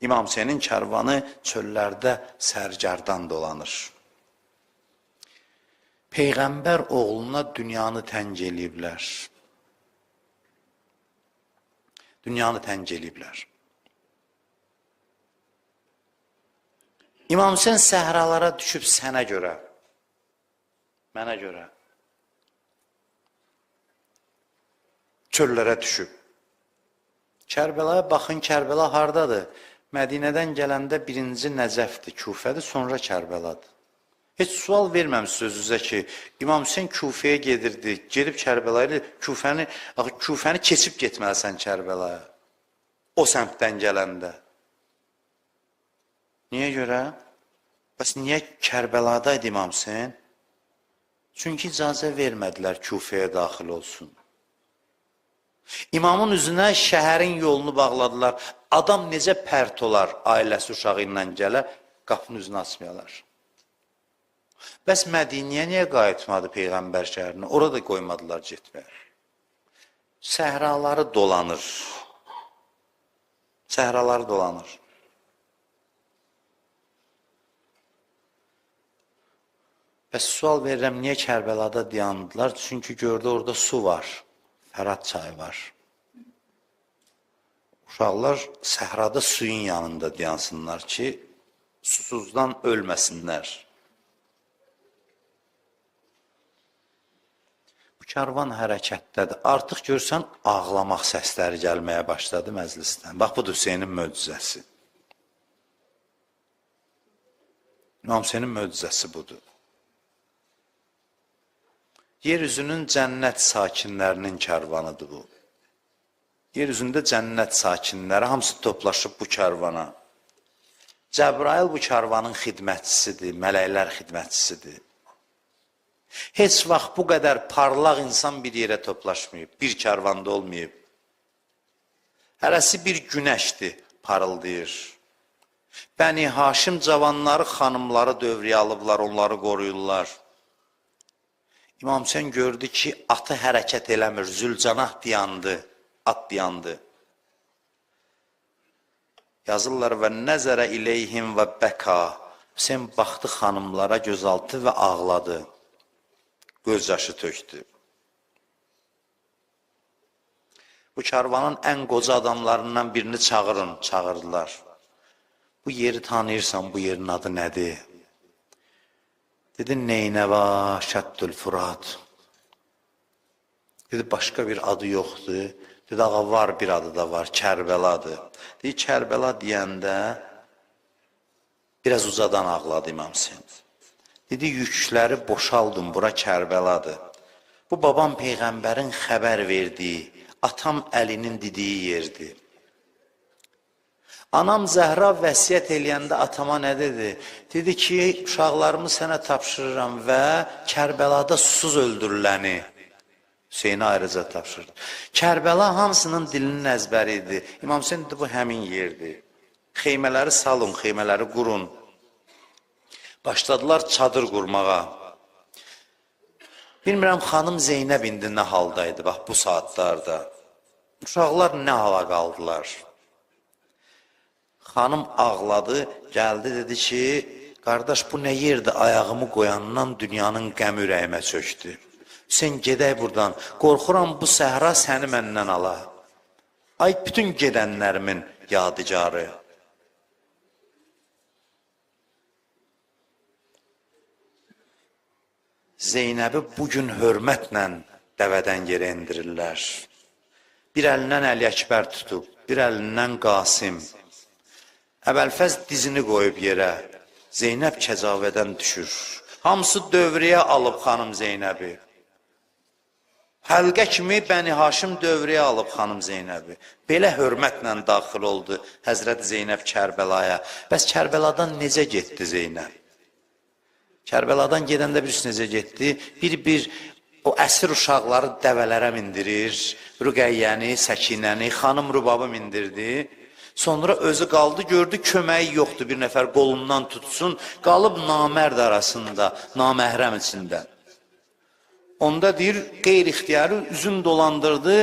İmam Hüseynin kərvanı çöllərdə sərgardan dolanır. Peyğəmbər oğluna dünyanı təng eləyiblər. Dünyanı təng eləyiblər. İmam Hüseyin səhralara düşüb sənə görə, mənə görə. Çöllərə düşüb. Kərbəlaya baxın, Kərbəla hardadır? Mədinədən gələndə birinci Nəcəfdir, Küfədir, sonra Kərbəladır. Heç sual verməmişsiniz özünüzə ki, İmam Hüseyin Küfəyə gedirdi, gedib Kərbəlaya, Küfəni keçib getməlisən Kərbəlaya. O səmtdən gələndə. Niyə görə? Bəs niyə Kərbələdaydı İmam Hüseyin? Çünki icazə vermədilər Küfəyə daxil olsun. İmamın üzünə şəhərin yolunu bağladılar. Adam necə pərt olar, ailəsi uşağı ilə gələ, qapının üzünü açmayalar. Bəs Mədiniyə niyə qayıtmadı Peyğəmbər şəhərinə? Orada qoymadılar getməyə. Səhraları dolanır. Səhraları dolanır. Bəs sual verirəm, niyə Kərbəlada dayandılar? Çünki gördü orada su var. Fərat çayı var. Uşaqlar səhrada suyun yanında dayansınlar ki, susuzdan ölməsinlər. Bu kərvan hərəkətdədir. Artıq görsən, ağlamaq səsləri gəlməyə başladı məclisdən. Bax, budur Hüseynin möcüzəsi. İmam Hüseynin möcüzəsi budur. Yeryüzünün cənnət sakinlərinin kərvanıdır bu. Yeryüzündə cənnət sakinləri hamısı toplaşıb bu kərvana. Cəbrail bu kərvanın xidmətçisidir, mələklər xidmətçisidir. Heç vaxt bu qədər parlaq insan bir yerə toplaşmayıb, bir kərvanda olmayıb. Hərəsi bir günəşdir, parıldayır. Bəni Haşim cavanları, xanımları dövrəyə alıblar, onları qoruyurlar. İmam Hüseyin gördü ki, atı hərəkət eləmir, Zülcanah dayandı, at dayandı. Yazırlar və nəzərə iləyhim və bəka. Hüseyin baxdı xanımlara gözaltı və ağladı. Göz yaşı tökdü. Bu kərvanın ən qoca adamlarından birini çağırın, çağırdılar. Bu yeri tanıyırsan, bu yerin adı nədir? Dedi, Neynəva Şəddül Furat. Dedi, başqa bir adı yoxdur. Dedi, ağa var, bir adı da var, Kərbəladır. Dedi, Kərbəla deyəndə biraz uzadan ağladı İmam Hüseyin. Dedi, yükləri boşaldım, bura Kərbəladır. Bu, babam Peyğəmbərin xəbər verdiyi, atam Əlinin dediyi yerdir. Anam Zəhra vəsiyyət eləyəndə atama nə dedi? Dedi ki, uşaqlarımı sənə tapşırıram və Kərbəlada susuz öldürüləni Hüseyinə ayrıca tapşırdı. Kərbəla hamısının dilinin əzbəri idi. İmam Hüseyin dedi, bu həmin yerdir. Xeymələri salın, xeymələri qurun. Başladılar çadır qurmağa. Bilmirəm, xanım Zeynəb indi nə haldaydı, bax bu saatlarda. Uşaqlar nə hala qaldılar? Xanım ağladı, gəldi, dedi ki, qardaş, bu nə yerdir, ayağımı qoyandan dünyanın qəm ürəyimə çöktü. Sən gedək buradan, qorxuram bu səhra səni məndən ala. Ay, bütün gedənlərimin yadigarı. Zeynəbi bugün hörmətlə dəvədən yerə indirirlər. Bir əlindən Əli Əkbər tutub, bir əlindən Qasim. Əvvəlfəz dizini qoyub yerə, Zeynəb kəcavədən düşür. Hamısı dövrəyə alıb xanım Zeynəbi. Həlqə kimi Bəni Haşim dövrəyə alıb xanım Zeynəbi. Belə hörmətlə daxil oldu Həzrət Zeynəb Kərbəlaya. Bəs Kərbəladan necə getdi Zeynəb? Kərbəladan gedəndə birisi necə getdi? Bir o əsir uşaqları dəvələrə mindirir, Rüqəyyəni, Səkinəni, xanım Rübabı mindirdi. Sonra özü qaldı, gördü köməyi yoxdur, bir nəfər qolundan tutsun, qalıb namərd arasında, naməhrəm içində. Onda deyir, qeyri-ixtiyarı üzün dolandırdı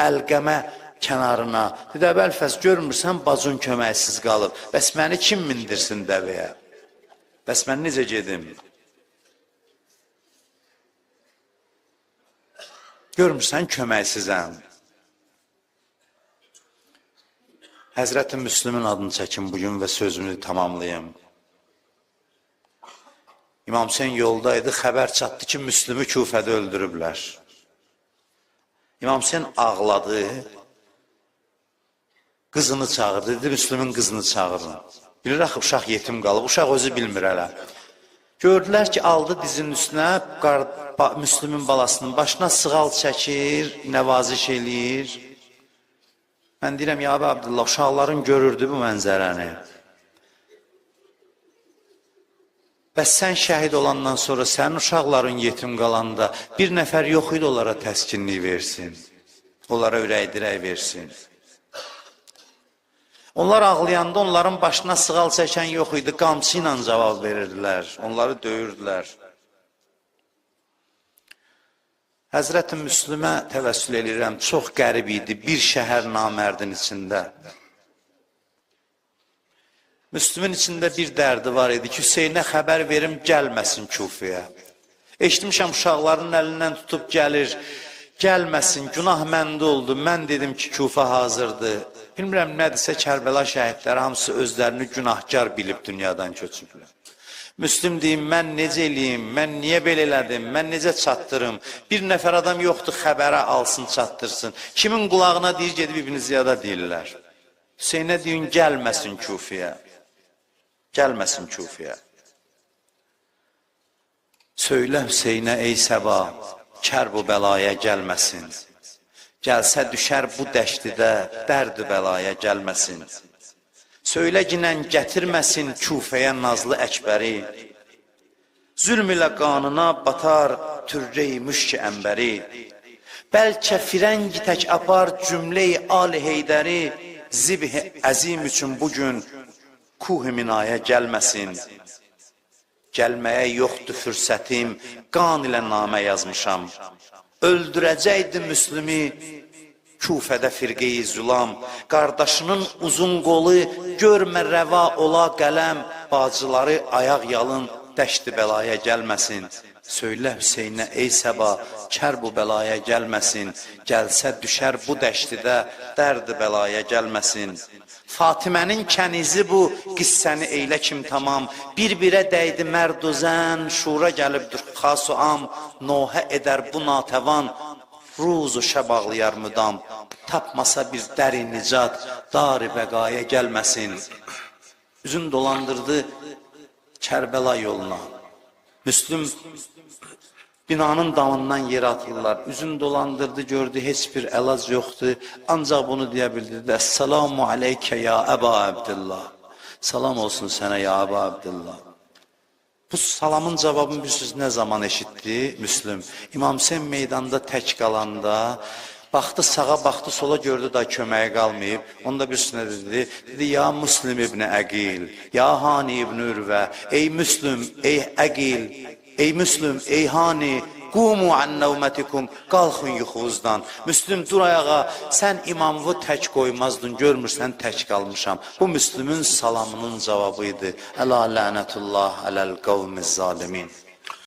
Əlqəmə kənarına. Dedi, Əbəlfəz, görmürsən, bacın köməksiz qalıb. Bəs məni kim mindirsin dəvəyə? Bəs mən necə gedim? Görmürsən, köməksizəm. Həzrəti Müslümün adını çəkim bugün və sözümü tamamlayım. İmam Hüseyin yoldaydı, xəbər çatdı ki, Müslümü Küfədə öldürüblər. İmam Hüseyin ağladı, qızını çağırdı, dedi, Müslümün qızını çağırın. Bilir axı, uşaq yetim qalıb, uşaq özü bilmir hələ. Gördülər ki, aldı dizinin üstünə, Müslümün balasının başına sığal çəkir, nəvaziş eləyir. Mən deyirəm, ya Əbi Abdullah, uşaqların görürdü bu mənzərəni. Bəs sən şəhid olandan sonra sənin uşaqların yetim qalanda bir nəfər yox idi onlara təskinlik versin, onlara ürək-dirək versin. Onlar ağlayanda onların başına sığal çəkən yox idi, qamçı ilə cavab verirdilər, onları döyürdülər. Həzrəti Müslümə təvəssül edirəm, çox qərib idi bir şəhər namərdin içində. Müslümün içində bir dərdi var idi ki, Hüseynə xəbər verim, gəlməsin Küfəyə. Eşitmişəm, uşaqların əlindən tutub gəlir, gəlməsin, günah məndə oldu. Mən dedim ki, Küfə hazırdır. Bilmirəm, nədirsə Kərbəla şəhidləri hamısı özlərini günahkar bilib dünyadan köçüblər. Müslüm deyim, mən necə eləyim, mən niyə belə elədim, mən necə çatdırım? Bir nəfər adam yoxdur, xəbərə alsın, çatdırsın. Kimin qulağına deyir, gedib İbn Ziyada deyirlər. Hüseynə deyin, gəlməsin Küfəyə. Gəlməsin Küfəyə. Söylə Hüseynə, ey Səba, kər bu bəlaya gəlməsin. Gəlsə düşər bu dəştidə, dərd bəlaya gəlməsin. Söylə ginən gətirməsin Küfəyə nazlı Əkbəri. Zülm ilə qanına batar türrey müşk əmbəri. Bəlkə firəngi tək apar cümlə-i Ali Heydəri. Zibh-i əzim üçün bugün Kuh-i minaya gəlməsin. Gəlməyə yoxdur fürsətim, qan ilə namə yazmışam. Öldürəcəkdi Müslümü Küfədə firqeyi zülam. Qardaşının uzun qolu görmə rəva ola qələm. Bacıları ayaq yalın dəşti bəlaya gəlməsin. Söylə Hüseynə, ey Səba, kər bu bəlaya gəlməsin. Gəlsə düşər bu dəştidə, dərd bəlaya gəlməsin. Fatimənin kənizi bu, qissəni eylə kim tamam. Bir-birə dəydi mərduzən, şura gəlibdir xas-u am. Nohə edər bu natəvan, ruzu şəb ağlayar müdam. Tapmasa bir dərin nicat, dar-i bəqaya gəlməsin. Üzün dolandırdı Kərbəla yoluna. Müslüm binanın damından yerə atırlar. Üzün dolandırdı, gördü, heç bir əlac yoxdur. Ancaq bunu deyə bildi. Əssalamu aleykə ya Əba Abdillah. Salam olsun sənə ya Əba Abdillah. Bu salamın cavabını bilirsiniz nə zaman eşitdi Müslüm? İmam Hüseyin meydanda tək qalanda, baxdı sağa, baxdı sola, gördü da köməyə qalmayıb. Onda bir üstünə dedi, ya Müslüm ibn Əqil, ya Hani ibn Ürvə, ey Müslüm, ey Əqil, ey Müslüm, ey Hani, qumu an nəvmətikum, qalxın yuxunuzdan. Müslüm, dur ayağa, sən imamı tək qoymazdın, görmürsən tək qalmışam. Bu Müslümün salamının cavabı idi. Əla lənətullah aləl qavmiz zalimin.